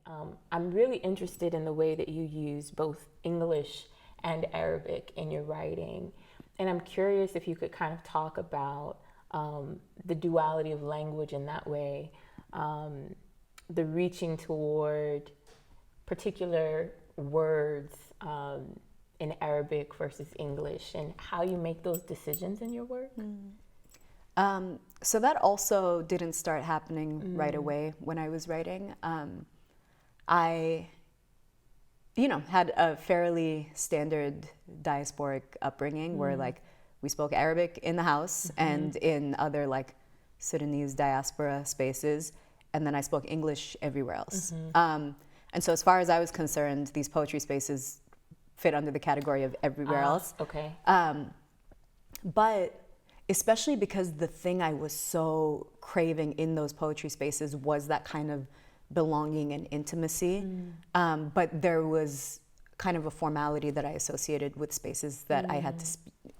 I'm really interested in the way that you use both English and Arabic in your writing. And I'm curious if you could kind of talk about the duality of language in that way, the reaching toward particular words in Arabic versus English, and how you make those decisions in your work. So that also didn't start happening right away when I was writing. I, had a fairly standard diasporic upbringing where like we spoke Arabic in the house and in other like Sudanese diaspora spaces, and then I spoke English everywhere else. And so as far as I was concerned, these poetry spaces fit under the category of everywhere else. Okay. But especially because the thing I was so craving in those poetry spaces was that kind of belonging and intimacy. But there was kind of a formality that I associated with spaces that I had to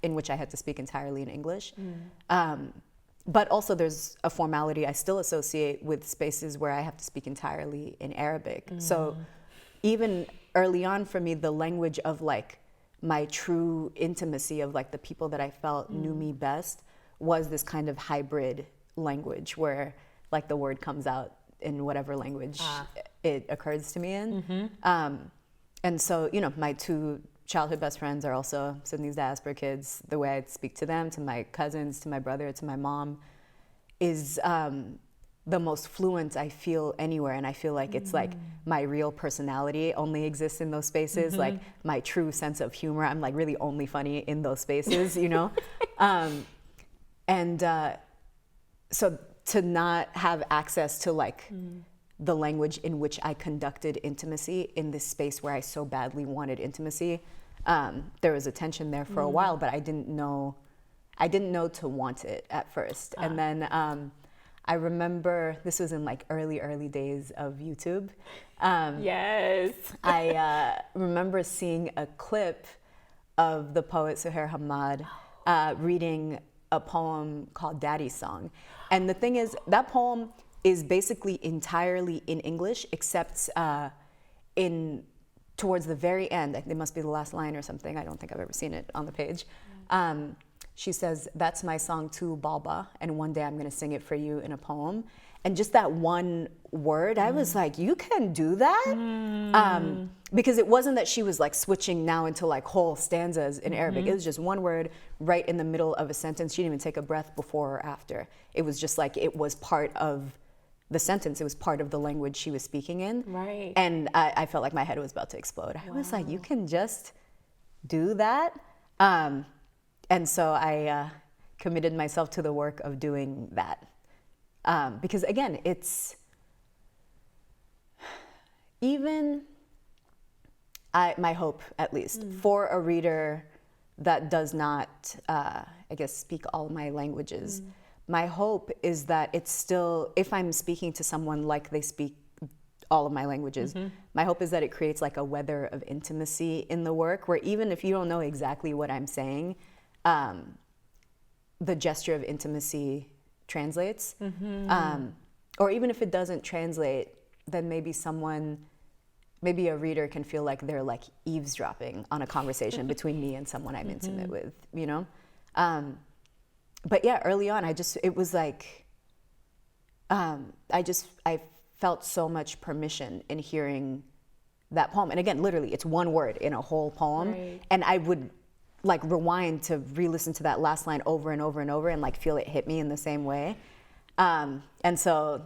in which I had to speak entirely in English. But also there's a formality I still associate with spaces where I have to speak entirely in Arabic. So even early on for me, the language of like my true intimacy of like the people that I felt knew me best was this kind of hybrid language where like the word comes out in whatever language it occurs to me in. And so, my two childhood best friends are also Sudanese diaspora kids. The way I speak to them, to my cousins, to my brother, to my mom, is the most fluent I feel anywhere. And I feel like it's like my real personality only exists in those spaces. Like my true sense of humor, I'm like really only funny in those spaces, So to not have access to like the language in which I conducted intimacy in this space where I so badly wanted intimacy, there was a tension there for a while, but I didn't know to want it at first. And then I remember this was in like early days of YouTube. Yes. I remember seeing a clip of the poet Suhair Hamad reading a poem called Daddy's Song. And the thing is, that poem is basically entirely in English, except towards the very end, it must be the last line or something, I don't think I've ever seen it on the page. She says, "That's my song too, Baba, and one day I'm gonna sing it for you in a poem." And just that one word, I was like, you can do that? Because it wasn't that she was like switching now into like whole stanzas in Arabic. It was just one word right in the middle of a sentence. She didn't even take a breath before or after. It was just like, it was part of the sentence. It was part of the language she was speaking in. Right. And I felt like my head was about to explode. I was like, you can just do that? And so I committed myself to the work of doing that. Because again, it's even my hope, at least, for a reader that does not, speak all my languages. My hope is that it's still, if I'm speaking to someone like they speak all of my languages, my hope is that it creates like a weather of intimacy in the work, where even if you don't know exactly what I'm saying, the gesture of intimacy translates. Or even if it doesn't translate, then maybe a reader can feel like they're like eavesdropping on a conversation between me and someone I'm intimate with, But yeah, early on, it was like, I felt so much permission in hearing that poem. And again, literally, it's one word in a whole poem. Right. And I would like rewind to re-listen to that last line over and over and over and like feel it hit me in the same way. And so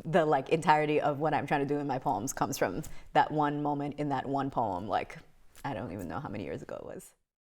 the like entirety of what I'm trying to do in my poems comes from that one moment in that one poem. Like, I don't even know how many years ago it was.